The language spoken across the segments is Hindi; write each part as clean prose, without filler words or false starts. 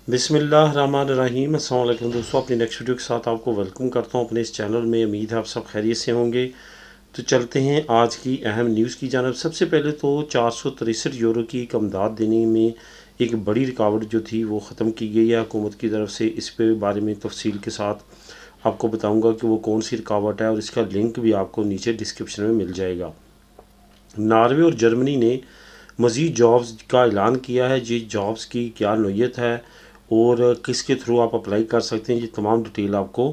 बिस्मिल्लाहिर्रहमानिर्रहीम। अस्सलाम वालेकुम दोस्तों, अपनी नेक्स्ट वीडियो के साथ आपको वेलकम करता हूं अपने इस चैनल में। उम्मीद है आप सब खैरियत से होंगे। तो चलते हैं आज की अहम न्यूज़ की जानब। सबसे पहले तो 463 यूरो की एक अमदाद देने में एक बड़ी रुकावट जो थी वो ख़त्म की गई है हुकूमत की तरफ से। इस पे बारे में तफसील के साथ आपको बताऊँगा कि वो कौन सी रुकावट है, और इसका लिंक भी आपको नीचे डिस्क्रिप्शन में मिल जाएगा। नॉर्वे और जर्मनी ने मज़ीद जॉब्स का ऐलान किया है। जी जॉब्स की क्या नोयत है और किसके थ्रू आप अप्लाई कर सकते हैं, ये तमाम डिटेल आपको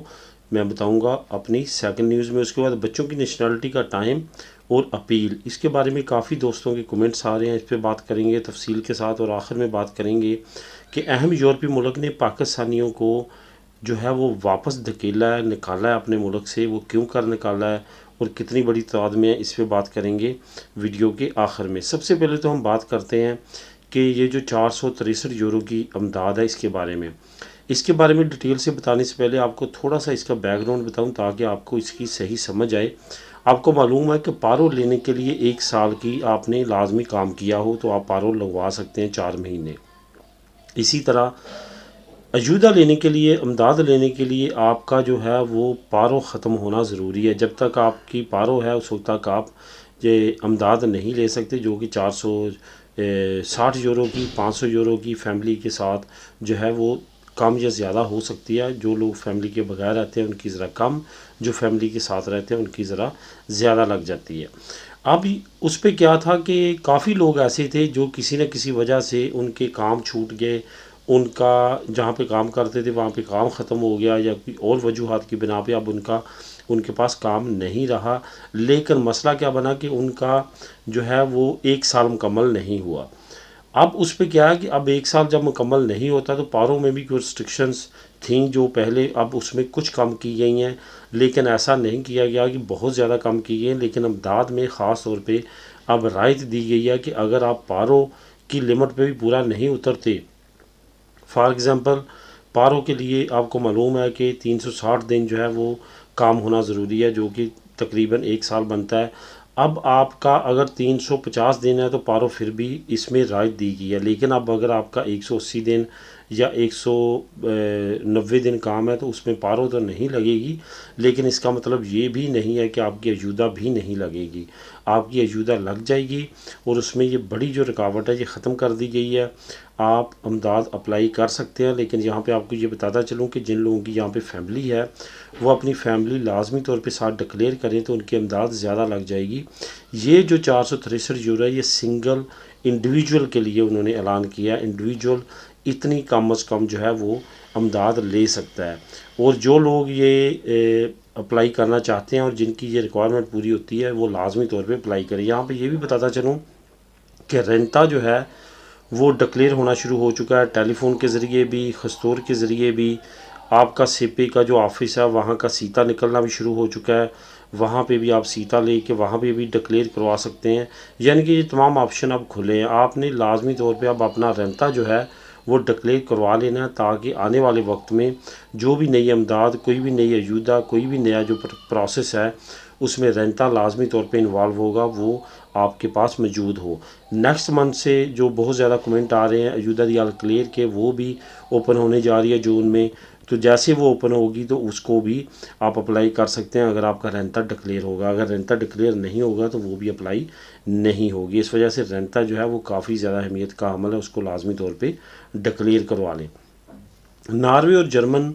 मैं बताऊंगा अपनी सेकंड न्यूज़ में। उसके बाद बच्चों की नेशनलिटी का टाइम और अपील, इसके बारे में काफ़ी दोस्तों के कमेंट्स आ रहे हैं, इस पर बात करेंगे तफसील के साथ। और आखिर में बात करेंगे कि अहम यूरोपीय मुल्क ने पाकिस्तानियों को जो है वो वापस धकेला है, निकाला है अपने मुल्क से। वो क्यों कर निकाला है और कितनी बड़ी तादाद में है, इस पर बात करेंगे वीडियो के आखिर में। सबसे पहले तो हम बात करते हैं कि ये जो 463 यूरो की अमदाद है इसके बारे में। इसके बारे में डिटेल से बताने से पहले आपको थोड़ा सा इसका बैकग्राउंड बताऊं ताकि आपको इसकी सही समझ आए। आपको मालूम है कि पारोल लेने के लिए 1 साल की आपने लाजमी काम किया हो तो आप पारोल लगवा सकते हैं 4 महीने। इसी तरह अजूदा लेने के लिए, अमदाद लेने के लिए आपका जो है वो पारो ख़त्म होना ज़रूरी है। जब तक आपकी पारो है उस वक्त तक आप ये अमदाद नहीं ले सकते, जो कि 460 यूरो की, 500 यूरो की फ़ैमिली के साथ जो है वो कम या ज़्यादा हो सकती है। जो लोग फैमिली के बगैर रहते हैं उनकी ज़रा कम, जो फैमिली के साथ रहते हैं उनकी ज़रा ज़्यादा लग जाती है। अब उस पर क्या था कि काफ़ी लोग ऐसे थे जो किसी न किसी वजह से उनके काम छूट गए, उनका जहाँ पे काम करते थे वहाँ पे काम ख़त्म हो गया, या कोई और वजूहात की बिना पे अब उनके पास काम नहीं रहा। लेकिन मसला क्या बना कि उनका जो है वो 1 साल मुकम्मल नहीं हुआ। अब उस पे क्या है कि अब 1 साल जब मुकम्मल नहीं होता तो पारों में भी कुछ रिस्ट्रिक्शंस थी जो पहले, अब उसमें कुछ कम की गई हैं। लेकिन ऐसा नहीं किया गया कि बहुत ज़्यादा कम की गई हैं, लेकिन अमदाद में ख़ास तौर पे अब रायत दी गई है कि अगर आप पारों की लिमिट पे भी पूरा नहीं उतरते, फॉर एग्ज़ाम्पल पारों के लिए आपको मालूम है कि 360 दिन जो है वो काम होना ज़रूरी है, जो कि तकरीबन 1 साल बनता है। अब आपका अगर 350 दिन है तो पारो फिर भी इसमें राहत दी गई है। लेकिन अब अगर आपका 180 दिन या 190 दिन काम है तो उसमें पारो तो नहीं लगेगी। लेकिन इसका मतलब ये भी नहीं है कि आपकी अजूदा भी नहीं लगेगी, आपकी अजूदा लग जाएगी। और उसमें ये बड़ी जो रुकावट है ये ख़त्म कर दी गई है। आप अमदाद अप्लाई कर सकते हैं। लेकिन यहाँ पे आपको ये बताता चलूँ कि जिन लोगों की यहाँ पे फैमिली है वो अपनी फैमिली लाजमी तौर पे साथ डिक्लेयर करें तो उनकी अमदाद ज़्यादा लग जाएगी। ये जो 463 यूरो है ये सिंगल इंडिविजुअल के लिए उन्होंने ऐलान किया। इंडिविजुअल इतनी कम अज़ कम जो है वो अमदाद ले सकता है। और जो लोग ये अप्लाई करना चाहते हैं और जिनकी ये रिक्वायरमेंट पूरी होती है वो लाजमी तौर पे अप्लाई करें। यहाँ पे ये भी बताता चलूँ कि रेंटा जो है वो डिक्लेयर होना शुरू हो चुका है, टेलीफोन के ज़रिए भी, खस्तूर के ज़रिए भी। आपका सीपी का जो ऑफिस है वहाँ का सीता निकलना भी शुरू हो चुका है, वहाँ पे भी आप सीता लेके वहाँ पे भी डिक्लेयर करवा सकते हैं। यानी कि ये तमाम ऑप्शन अब खुले हैं। आपने लाजमी तौर पे अब अपना रेंता जो है वो डिक्लेयर करवा लेना है ताकि आने वाले वक्त में जो भी नई अमदाद, कोई भी नई अजूदा, कोई भी नया जो प्रोसेस है उसमें रेंता लाजमी तौर पे इन्वॉल्व होगा, वो आपके पास मौजूद हो। नेक्स्ट मंथ से जो बहुत ज़्यादा कमेंट आ रहे हैं अजूदा दियाल क्लियर के, वो भी ओपन होने जा रही है जून में। तो जैसे वो ओपन होगी तो उसको भी आप अप्लाई कर सकते हैं अगर आपका रेंता डिक्लेयर होगा। अगर रेंता डिक्लेयर नहीं होगा तो वो भी अप्लाई नहीं होगी। इस वजह से रेंता जो है वो काफ़ी ज़्यादा अहमियत का अमल है, उसको लाजमी तौर पर डिक्लेयर करवा लें। नॉर्वे और जर्मन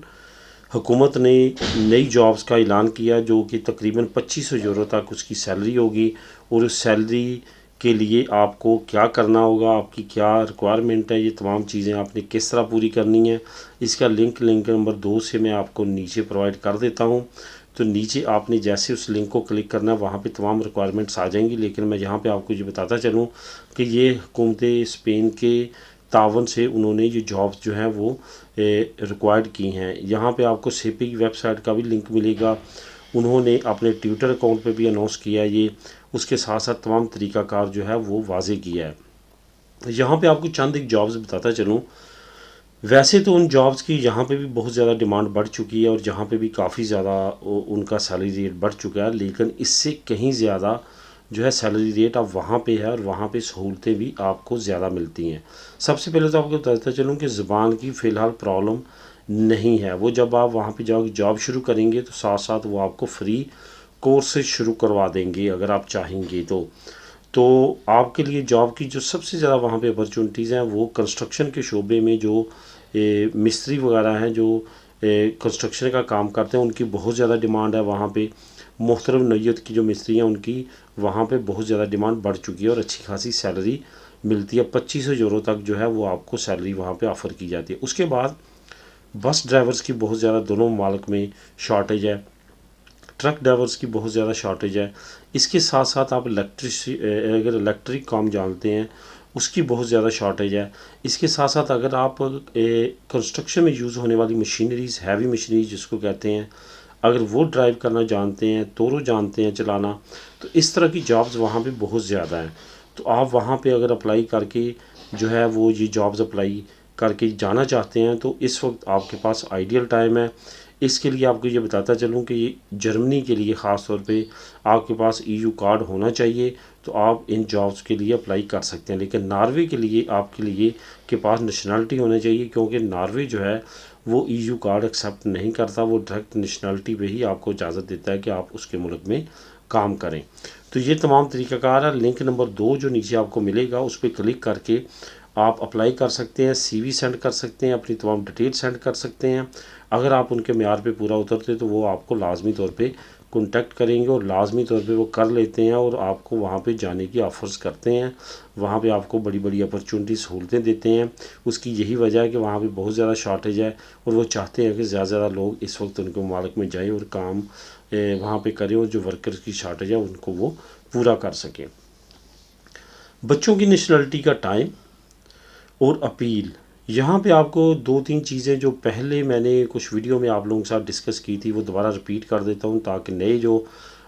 हुकूमत ने नई जॉब्स का ऐलान किया जो कि तकरीबन 2500 यूरो तक उसकी सैलरी होगी। और उस सैलरी के लिए आपको क्या करना होगा, आपकी क्या रिक्वायरमेंट है, ये तमाम चीज़ें आपने किस तरह पूरी करनी है, इसका लिंक नंबर 2 से मैं आपको नीचे प्रोवाइड कर देता हूँ। तो नीचे आपने जैसे उस लिंक को क्लिक करना है वहाँ पे तमाम रिक्वायरमेंट्स आ जाएंगी। लेकिन मैं यहाँ पे आपको ये बताता चलूँ कि ये हुकूमत स्पेन के तावन से उन्होंने ये जॉब्स जो हैं वो रिक्वायर्ड की हैं। यहाँ पे आपको सीपी की वेबसाइट का भी लिंक मिलेगा। उन्होंने अपने ट्विटर अकाउंट पे भी अनाउंस किया है ये, उसके साथ साथ तमाम तरीक़ाकार जो है वो वाजे किया है। यहाँ पे आपको चंद एक जॉब्स बताता चलूँ। वैसे तो उन जॉब्स की यहाँ पे भी बहुत ज़्यादा डिमांड बढ़ चुकी है और यहाँ पे भी काफ़ी ज़्यादा उनका सैलरी रेट बढ़ चुका है, लेकिन इससे कहीं ज़्यादा जो है सैलरी रेट अब वहाँ पे है और वहाँ पे सहूलतें भी आपको ज़्यादा मिलती हैं। सबसे पहले तो आपको बताता चलूँ कि ज़ुबान की फ़िलहाल प्रॉब्लम नहीं है। वो जब आप वहाँ पे जाओगे जॉब शुरू करेंगे तो साथ साथ वो आपको फ्री कोर्सेज शुरू करवा देंगे अगर आप चाहेंगे तो आपके लिए जॉब की जो सबसे ज़्यादा वहाँ पे अपॉर्चुनिटीज़ हैं वो कंस्ट्रक्शन के शोबे में जो मिस्त्री वगैरह हैं जो कंस्ट्रक्शन का काम करते हैं उनकी बहुत ज़्यादा डिमांड है वहाँ पे। मुख्तलिफ नौइयत की जो मिस्त्री हैं उनकी वहाँ पे बहुत ज़्यादा डिमांड बढ़ चुकी है और अच्छी खासी सैलरी मिलती है। 2500 यूरो तक जो है वो आपको सैलरी वहाँ पे ऑफ़र की जाती है। उसके बाद बस ड्राइवर्स की बहुत ज़्यादा दोनों ममालिक में शॉर्टेज है, ट्रक ड्राइवर्स की बहुत ज़्यादा शॉर्टेज है। इसके साथ साथ आप अगर इलेक्ट्रिक काम जानते हैं उसकी बहुत ज़्यादा शॉर्टेज है। इसके साथ साथ अगर आप कंस्ट्रक्शन में यूज़ होने वाली मशीनरीज़, हैवी मशीनरीज जिसको कहते हैं, अगर वो ड्राइव करना जानते हैं, तोरो जानते हैं चलाना, तो इस तरह की जॉब्स वहाँ पे बहुत ज़्यादा हैं। तो आप वहाँ पे अगर अप्लाई करके जो है वो ये जॉब्स अप्लाई करके जाना चाहते हैं तो इस वक्त आपके पास आइडियल टाइम है। इसके लिए आपको ये बताता चलूँ कि ये जर्मनी के लिए ख़ास तौर पे आपके पास EU कार्ड होना चाहिए तो आप इन जॉब्स के लिए अप्लाई कर सकते हैं। लेकिन नॉर्वे के लिए आपके लिए के पास नेशनलिटी होना चाहिए, क्योंकि नॉर्वे जो है वो EU कार्ड एक्सेप्ट नहीं करता, वो डायरेक्ट नेशनलिटी पे ही आपको इजाज़त देता है कि आप उसके मुल्क में काम करें। तो ये तमाम तरीक़ाकार है। लिंक नंबर 2 जो नीचे आपको मिलेगा उस पर क्लिक करके आप अप्लाई कर सकते हैं, CV सेंड कर सकते हैं, अपनी तमाम डिटेल सेंड कर सकते हैं। अगर आप उनके मेयार पे पूरा उतरते तो वो आपको लाजमी तौर पे कॉन्टैक्ट करेंगे और लाजमी तौर पे वो कर लेते हैं और आपको वहाँ पे जाने की ऑफ़र्स करते हैं। वहाँ पे आपको बड़ी बड़ी अपॉर्चुनिटी सहूलतें देते हैं। उसकी यही वजह है कि वहाँ पे बहुत ज़्यादा शॉर्टेज है और वो चाहते हैं कि ज़्यादा से ज़्यादा लोग इस वक्त उनके ममालिक में जाएँ और काम वहाँ पे करें और जो वर्कर्स की शॉर्टेज है उनको वो पूरा कर सकें। बच्चों की नेशनलिटी का टाइम और अपील, यहाँ पे आपको 2-3 चीज़ें जो पहले मैंने कुछ वीडियो में आप लोगों के साथ डिस्कस की थी वो दोबारा रिपीट कर देता हूँ ताकि नए जो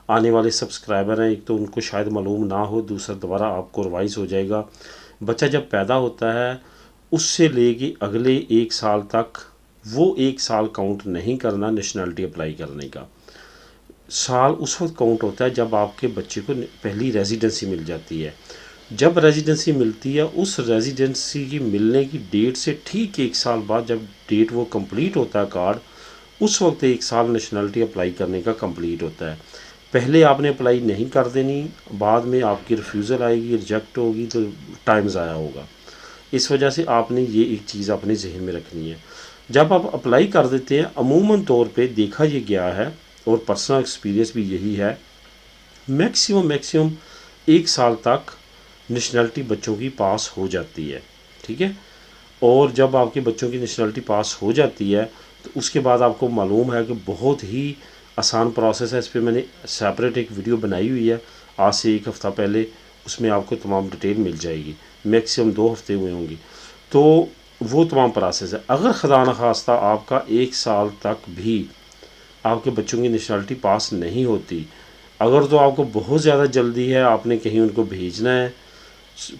आने वाले सब्सक्राइबर हैं एक तो उनको शायद मालूम ना हो, दूसरा दोबारा आपको रिवाइज़ हो जाएगा। बच्चा जब पैदा होता है उससे लेके अगले 1 साल तक वो 1 साल काउंट नहीं करना नेशनलिटी अप्लाई करने का। साल उस वक्त काउंट होता है जब आपके बच्चे को पहली रेजिडेंसी मिल जाती है। जब रेजिडेंसी मिलती है उस रेजिडेंसी की मिलने की डेट से ठीक 1 साल बाद जब डेट वो कंप्लीट होता है कार्ड, उस वक्त 1 साल नेशनलिटी अप्लाई करने का कंप्लीट होता है। पहले आपने अप्लाई नहीं कर देनी, बाद में आपकी रिफ्यूज़ल आएगी, रिजेक्ट होगी तो टाइम ज़ाया होगा। इस वजह से आपने ये एक चीज़ अपने जहन में रखनी है। जब आप अप्लाई कर देते हैं अमूमन तौर पे देखा ये गया है और पर्सनल एक्सपीरियंस भी यही है, मैक्सिमम 1 साल तक नेशनलिटी बच्चों की पास हो जाती है। ठीक है, और जब आपके बच्चों की नेशनलिटी पास हो जाती है तो उसके बाद आपको मालूम है कि बहुत ही आसान प्रोसेस है। इस पर मैंने सेपरेट एक वीडियो बनाई हुई है आज से 1 हफ़्ता पहले, उसमें आपको तमाम डिटेल मिल जाएगी। मैक्सिमम 2 हफ़्ते हुए होंगी तो वो तमाम प्रोसेस है। अगर खुदा न खास्ता आपका 1 साल तक भी आपके बच्चों की नेशनलिटी पास नहीं होती, अगर तो आपको बहुत ज़्यादा जल्दी है, आपने कहीं उनको भेजना है,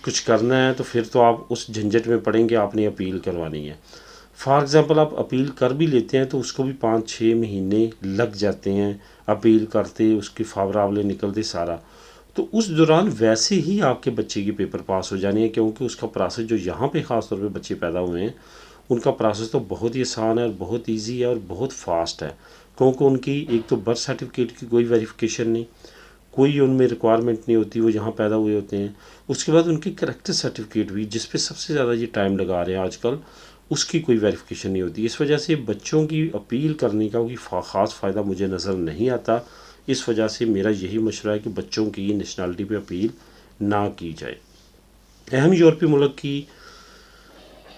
कुछ करना है, तो फिर तो आप उस झंझट में पड़ेंगे, आपने अपील करवानी है। फॉर एग्ज़ाम्पल आप अपील कर भी लेते हैं तो उसको भी 5-6 महीने लग जाते हैं अपील करते, उसकी फावरावले निकलते सारा। तो उस दौरान वैसे ही आपके बच्चे की पेपर पास हो जानी है, क्योंकि उसका प्रोसेस जो यहाँ पे ख़ास तौर पे बच्चे पैदा हुए हैं उनका प्रोसेस तो बहुत ही आसान है और बहुत ईजी है और बहुत फास्ट है। क्योंकि उनकी एक तो बर्थ सर्टिफिकेट की कोई वेरिफिकेशन नहीं, कोई उनमें रिक्वायरमेंट नहीं होती, वो जहाँ पैदा हुए होते हैं। उसके बाद उनकी करैक्टर सर्टिफिकेट भी, जिस पे सबसे ज़्यादा ये टाइम लगा रहे हैं आजकल, उसकी कोई वेरिफिकेशन नहीं होती। इस वजह से बच्चों की अपील करने का कोई ख़ास फ़ायदा मुझे नज़र नहीं आता। इस वजह से मेरा यही मशवरा है कि बच्चों की नेशनलिटी पे अपील ना की जाए। अहम यूरोपीय मुल्क की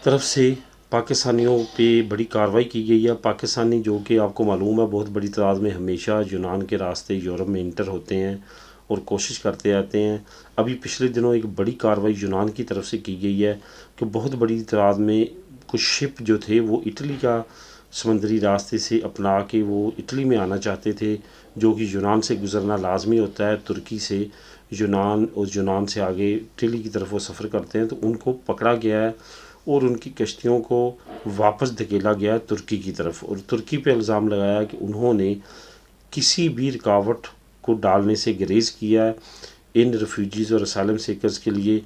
तरफ से पाकिस्तानियों पे बड़ी कार्रवाई की गई है। पाकिस्तानी जो कि आपको मालूम है बहुत बड़ी तादाद में हमेशा यूनान के रास्ते यूरोप में इंटर होते हैं और कोशिश करते रहते हैं। अभी पिछले दिनों एक बड़ी कार्रवाई यूनान की तरफ से की गई है कि बहुत बड़ी तादाद में कुछ शिप जो थे वो इटली का समंदरी रास्ते से अपना के वो इटली में आना चाहते थे, जो कि यूनान से गुज़रना लाजमी होता है। तुर्की से यूनान और यूनान से आगे इटली की तरफ वो सफ़र करते हैं, तो उनको पकड़ा गया है और उनकी कश्तियों को वापस धकेला गया तुर्की की तरफ। और तुर्की पे इल्ज़ाम लगाया कि उन्होंने किसी भी रुकावट को डालने से गुरेज़ किया है, इन रेफ्यूजीज़ और असाइलम सीकर्स के लिए,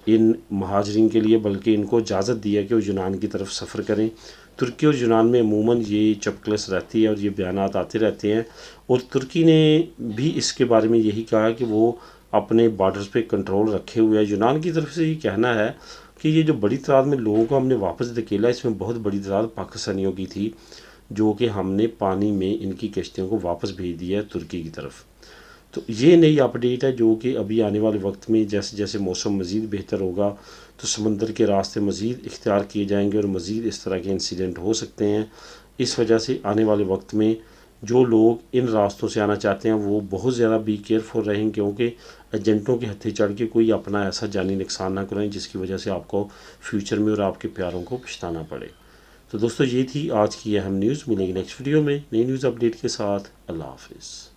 इन महाजरीन के लिए, बल्कि इनको इजाज़त दी है कि वो यूनान की तरफ सफ़र करें। तुर्की और यूनान में अमूमन ये चपकलस रहती है और ये बयानात आते रहते हैं, और तुर्की ने भी इसके बारे में यही कहा कि वो अपने बॉर्डर्स पे कंट्रोल रखे हुए है। यूनान की तरफ से ये कहना है कि ये जो बड़ी तादाद में लोगों को हमने वापस धकेला, इसमें बहुत बड़ी तादाद पाकिस्तानियों की थी, जो कि हमने पानी में इनकी कश्तियों को वापस भेज दिया है तुर्की की तरफ। तो ये नई अपडेट है जो कि अभी आने वाले वक्त में जैसे जैसे मौसम मज़ीद बेहतर होगा तो समंदर के रास्ते मज़ीद इख्तियार किए जाएंगे और मज़ीद इस तरह के इंसिडेंट हो सकते हैं। इस वजह से आने वाले वक्त में जो लोग इन रास्तों से आना चाहते हैं वो बहुत ज़्यादा बी केयरफुल रहें, क्योंकि एजेंटों के हत्थे चढ़ के कोई अपना ऐसा जानी नुकसान ना करें जिसकी वजह से आपको फ्यूचर में और आपके प्यारों को पछताना पड़े। तो दोस्तों, ये थी आज की अहम न्यूज़। मिलेंगे नेक्स्ट वीडियो में नई न्यूज़ अपडेट के साथ। अल्लाह हाफिज़।